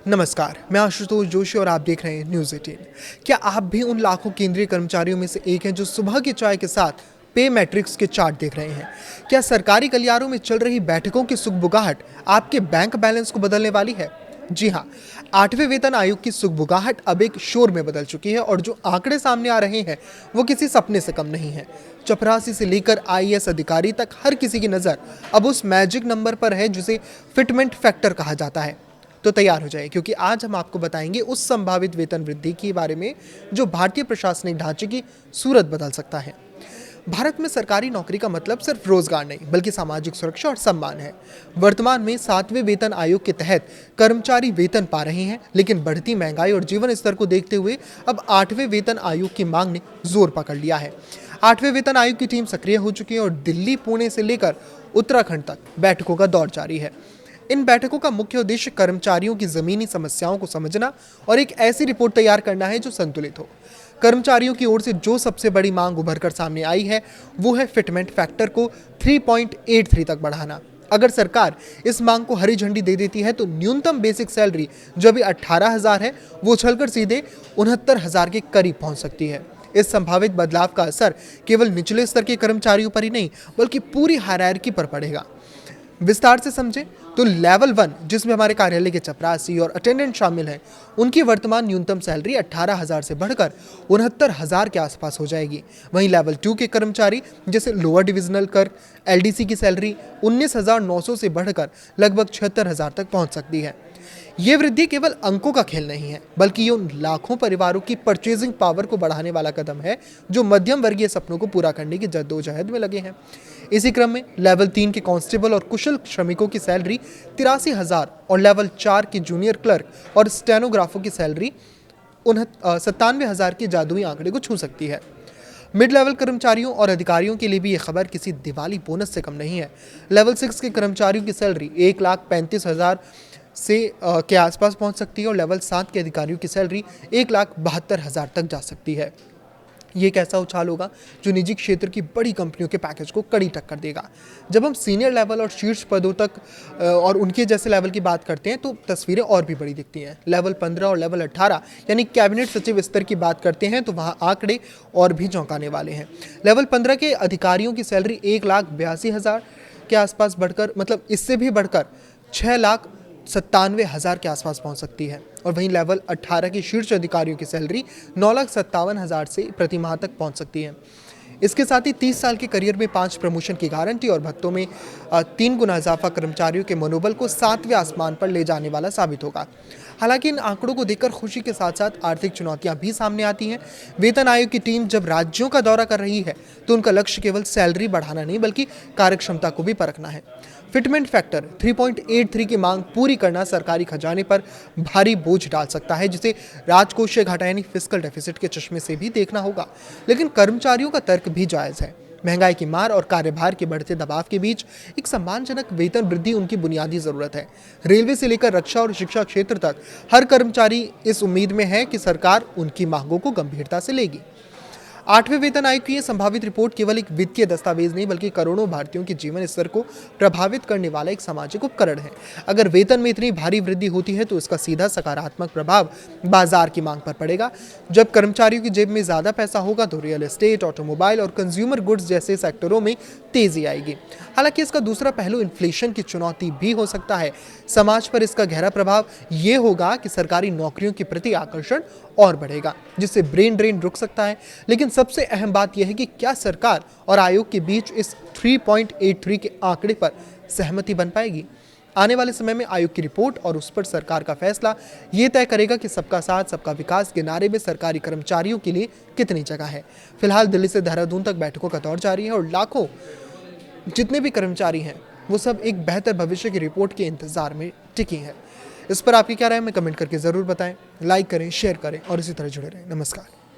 नमस्कार, मैं आशुतोष जोशी और आप देख रहे हैं न्यूज़ 18। क्या आप भी उन लाखों केंद्रीय कर्मचारियों में से एक हैं जो सुबह की चाय के साथ पे मैट्रिक्स के चार्ट देख रहे हैं? क्या सरकारी गलियारों में चल रही बैठकों की सुगबुगाहट आपके बैंक बैलेंस को बदलने वाली है? जी हाँ, 8वें वेतन आयोग की सुगबुगाहट अब एक शोर में बदल चुकी है और जो आंकड़े सामने आ रहे हैं वो किसी सपने से कम नहीं है। चपरासी से लेकर आईएएस अधिकारी तक हर किसी की नज़र अब उस मैजिक नंबर पर है जिसे फिटमेंट फैक्टर कहा जाता है। तो तैयार हो जाए, क्योंकि आज हम आपको बताएंगे उस संभावित वेतन वृद्धि के बारे में जो भारतीय प्रशासनिक ढांचे की सूरत बदल सकता है। भारत में सरकारी नौकरी का मतलब सिर्फ रोजगार नहीं बल्कि सामाजिक सुरक्षा और सम्मान है। वर्तमान में 7वें वेतन आयोग के तहत कर्मचारी वेतन पा रहे हैं, लेकिन बढ़ती महंगाई और जीवन स्तर को देखते हुए अब 8वें वेतन आयोग की मांग ने जोर पकड़ लिया है। 8वें वेतन आयोग की टीम सक्रिय हो चुकी है और दिल्ली, पुणे से लेकर उत्तराखंड तक बैठकों का दौर जारी है। इन बैठकों का मुख्य उद्देश्य कर्मचारियों की जमीनी समस्याओं को समझना और एक ऐसी रिपोर्ट तैयार करना है जो संतुलित हो। कर्मचारियों की ओर से जो सबसे बड़ी मांग उभर कर सामने आई है वो है फिटमेंट फैक्टर को 3.83 तक बढ़ाना। अगर सरकार इस मांग को हरी झंडी दे देती है तो न्यूनतम बेसिक सैलरी जो अभी 18,000 है वो उछलकर सीधे 69,000 के करीब पहुंच सकती है। इस संभावित बदलाव का असर केवल निचले स्तर के कर्मचारियों पर ही नहीं बल्कि पूरी हायरार्की पर पड़ेगा। विस्तार से समझें तो लेवल 1, जिसमें हमारे कार्यालय के चपरासी और अटेंडेंट शामिल हैं, उनकी वर्तमान न्यूनतम सैलरी 18,000 से बढ़कर 69,000 के आसपास हो जाएगी। वहीं लेवल 2 के कर्मचारी जैसे लोअर डिविजनल क्लर्क, एलडीसी की सैलरी 19,900 से बढ़कर लगभग 76,000 तक पहुंच सकती है। ये वृद्धि केवल अंकों का खेल नहीं है बल्कि ये उन लाखों परिवारों की परचेजिंग पावर को बढ़ाने वाला कदम है जो मध्यम वर्गीय सपनों को पूरा करने की जद्दोजहद में लगे हैं। इसी क्रम में लेवल 3 के कांस्टेबल और कुशल श्रमिकों की सैलरी 83,000 और लेवल 4 के जूनियर क्लर्क और स्टेनोग्राफर की सैलरी 97,000 के जादुई आंकड़े को छू सकती है। मिड लेवल कर्मचारियों और अधिकारियों के लिए भी ये खबर किसी दिवाली बोनस से कम नहीं है। लेवल 6 के कर्मचारियों की सैलरी 1,35,000 से के आसपास पहुंच सकती है और लेवल 7 के अधिकारियों की सैलरी 1,72,000 तक जा सकती है। ये एक ऐसा उछाल होगा जो निजी क्षेत्र की बड़ी कंपनियों के पैकेज को कड़ी टक्कर देगा। जब हम सीनियर लेवल और शीर्ष पदों तक और उनके जैसे लेवल की बात करते हैं तो तस्वीरें और भी बड़ी दिखती हैं। लेवल 15 और लेवल 18 यानी कैबिनेट सचिव स्तर की बात करते हैं तो वहाँ आंकड़े और भी चौंकाने वाले हैं। लेवल 15 के अधिकारियों की सैलरी 1,82,000 के आसपास बढ़कर इससे भी बढ़कर 6,97,000 के आसपास पहुंच सकती है। और वहीं लेवल 18 के शीर्ष अधिकारियों की सैलरी 9,57,000 से प्रति माह तक पहुंच सकती है। इसके साथ ही 30 साल के करियर में 5 प्रमोशन की गारंटी और भत्तों में 3 गुना इजाफा कर्मचारियों के मनोबल को 7वें आसमान पर ले जाने वाला साबित होगा। हालांकि इन आंकड़ों को देखकर खुशी के साथ साथ आर्थिक चुनौतियां भी सामने आती हैं। वेतन आयोग की टीम जब राज्यों का दौरा कर रही है तो उनका लक्ष्य केवल सैलरी बढ़ाना नहीं बल्कि कार्यक्षमता को भी परखना है। फिटमेंट फैक्टर 3.83 की मांग पूरी करना सरकारी खजाने पर भारी बोझ डाल सकता है, जिसे राजकोषीय घाटा यानी फिस्कल डेफिसिट के चश्मे से भी देखना होगा। लेकिन कर्मचारियों का तर्क भी जायज है। महंगाई की मार और कार्यभार के बढ़ते दबाव के बीच एक सम्मानजनक वेतन वृद्धि उनकी बुनियादी जरूरत है। रेलवे से लेकर रक्षा और शिक्षा क्षेत्र तक हर कर्मचारी इस उम्मीद में है कि सरकार उनकी मांगों को गंभीरता से लेगी। 8वें वेतन आयोग की यह संभावित रिपोर्ट केवल एक वित्तीय दस्तावेज नहीं बल्कि करोड़ों भारतीयों के जीवन स्तर को प्रभावित करने वाला एक सामाजिक उपकरण है। अगर वेतन में इतनी भारी वृद्धि होती है तो इसका सीधा सकारात्मक प्रभाव बाजार की मांग पर पड़ेगा। जब कर्मचारियों की जेब में ज्यादा पैसा होगा तो रियल एस्टेट, ऑटोमोबाइल और कंज्यूमर गुड्स जैसे सेक्टरों में तेजी आएगी। हालांकि इसका दूसरा पहलू इन्फ्लेशन की चुनौती भी हो सकता है। समाज पर इसका गहरा प्रभाव ये होगा कि सरकारी नौकरियों के प्रति आकर्षण और बढ़ेगा, जिससे ब्रेन ड्रेन रुक सकता है। लेकिन सबसे अहम बात यह है कि क्या सरकार और आयोग के बीच इस 3.83 के आंकड़े पर सहमति बन पाएगी। आने वाले समय में आयोग की रिपोर्ट और उस पर सरकार का फैसला ये तय करेगा कि सबका साथ सबका विकास के नारे में सरकारी कर्मचारियों के लिए कितनी जगह है। फिलहाल दिल्ली से देहरादून तक बैठकों का दौर जारी है और लाखों जितने भी कर्मचारी हैं वो सब एक बेहतर भविष्य की रिपोर्ट के इंतजार में टिकी हैं। इस पर आपकी क्या राय है, हमें कमेंट करके ज़रूर बताएं। लाइक करें, शेयर करें और इसी तरह जुड़े रहें। नमस्कार।